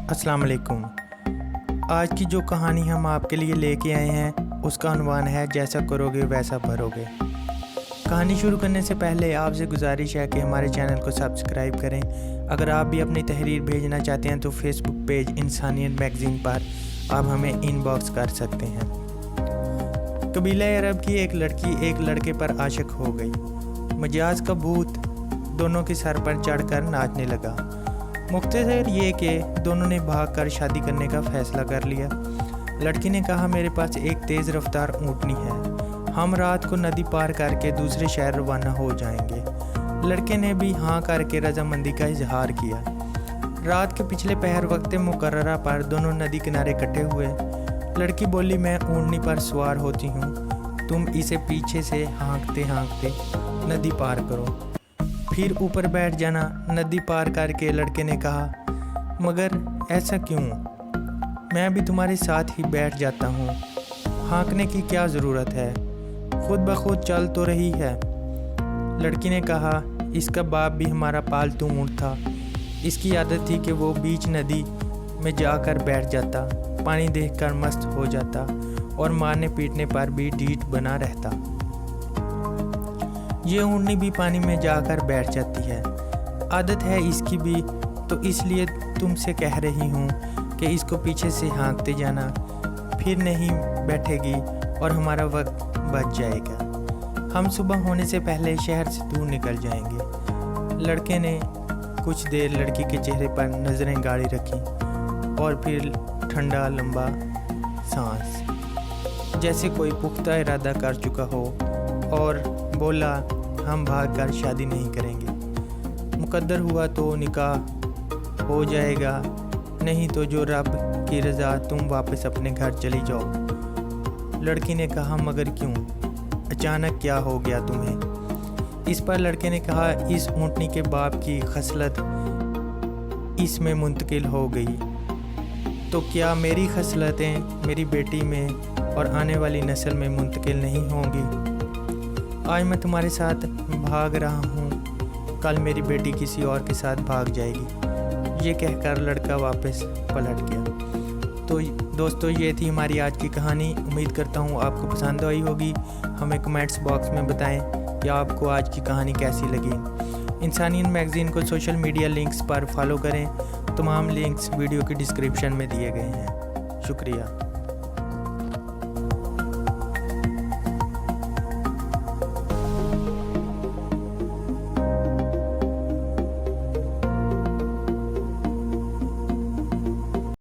अस्सलाम वालेकुम। आज की जो कहानी हम आपके लिए लेके आए हैं उसका उन्वान है जैसा करोगे वैसा भरोगे। कहानी शुरू करने से पहले आपसे गुजारिश है कि हमारे चैनल को सब्सक्राइब करें। अगर आप भी अपनी तहरीर भेजना चाहते हैं तो फेसबुक पेज इंसानियत मैगज़ीन पर आप हमें इनबॉक्स कर सकते हैं। कबीला अरब की एक लड़की एक लड़के पर आशिक हो गई। मजाज का भूत दोनों के सर पर चढ़कर नाचने लगा। मुख्तसर ये कि दोनों ने भागकर शादी करने का फ़ैसला कर लिया। लड़की ने कहा, मेरे पास एक तेज़ रफ्तार ऊँटनी है, हम रात को नदी पार करके दूसरे शहर रवाना हो जाएंगे। लड़के ने भी हाँ करके रजामंदी का इजहार किया। रात के पिछले पहर वक्त मुकर्ररा पर दोनों नदी किनारे इकट्ठे हुए। लड़की बोली, मैं ऊँटनी पर सवार होती हूँ, तुम इसे पीछे से हाँकते हाँकते नदी पार करो, फिर ऊपर बैठ जाना। नदी पार करके लड़के ने कहा, मगर ऐसा क्यों, मैं भी तुम्हारे साथ ही बैठ जाता हूँ, हाँकने की क्या ज़रूरत है, खुद ब खुद चल तो रही है। लड़की ने कहा, इसका बाप भी हमारा पालतू ऊँट था, इसकी आदत थी कि वो बीच नदी में जाकर बैठ जाता, पानी देखकर मस्त हो जाता और मारने पीटने पर भी ढीठ बना रहता। ये ऊँटनी भी पानी में जाकर बैठ जाती है, आदत है इसकी भी, तो इसलिए तुमसे कह रही हूँ कि इसको पीछे से हाँकते जाना, फिर नहीं बैठेगी और हमारा वक्त बच जाएगा। हम सुबह होने से पहले शहर से दूर निकल जाएंगे। लड़के ने कुछ देर लड़की के चेहरे पर नज़रें गाड़ी रखी और फिर ठंडा लंबा सांस, जैसे कोई पुख्ता इरादा कर चुका हो, और बोला, हम भागकर शादी नहीं करेंगे। मुकद्दर हुआ तो निकाह हो जाएगा, नहीं तो जो रब की रज़ा तुम वापस अपने घर चली जाओ। लड़की ने कहा, मगर क्यों, अचानक क्या हो गया तुम्हें? इस पर लड़के ने कहा, इस ऊँटनी के बाप की खसलत इसमें मुंतकिल हो गई, तो क्या मेरी खसलतें मेरी बेटी में और आने वाली नस्ल में मुंतकिल नहीं होंगी? आज मैं तुम्हारे साथ भाग रहा हूँ, कल मेरी बेटी किसी और के साथ भाग जाएगी। ये कहकर लड़का वापस पलट गया। तो दोस्तों, ये थी हमारी आज की कहानी। उम्मीद करता हूँ आपको पसंद आई होगी। हमें कमेंट्स बॉक्स में बताएं कि आपको आज की कहानी कैसी लगी। इंसानियत मैगज़ीन को सोशल मीडिया लिंक्स पर फॉलो करें। तमाम लिंक्स वीडियो की डिस्क्रिप्शन में दिए गए हैं। शुक्रिया।